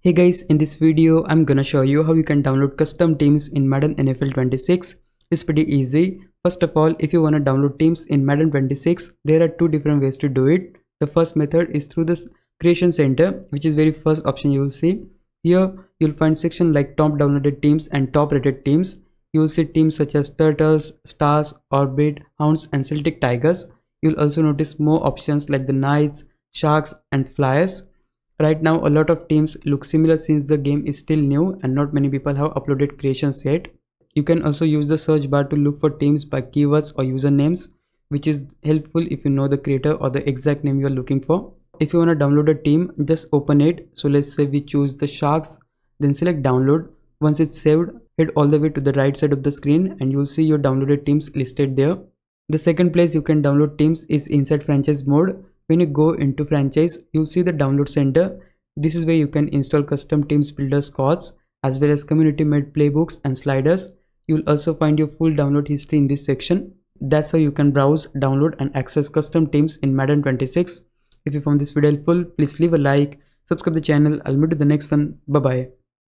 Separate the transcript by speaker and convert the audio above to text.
Speaker 1: Hey guys, in this video I'm gonna show you how you can download custom teams in Madden NFL 26. It's pretty easy. First of all, if you wanna download teams in Madden 26, there are two different ways to do it. The first method is through this creation center, which is very first option you will see. Here you'll find section like top downloaded teams and top rated teams. You will see teams such as Turtles, Stars, Orbit, Hounds and Celtic Tigers. You'll also notice more options like the Knights, Sharks and Flyers. Right now, a lot of teams look similar since the game is still new and not many people have uploaded creations yet. You can also use the search bar to look for teams by keywords or usernames, which is helpful if you know the creator or the exact name you are looking for. If you want to download a team, just open it. So let's say we choose the Sharks, then select download. Once it's saved, head all the way to the right side of the screen and you'll see your downloaded teams listed there. The second place you can download teams is inside franchise mode. When you go into franchise, you'll see the download center. This is where you can install custom teams builder squads as well as community made playbooks and sliders. You'll also find your full download history in this section. That's how you can browse, download and access custom teams in Madden 26. If you found this video helpful, please leave a like, subscribe the channel. I'll meet you in the next one. Bye bye.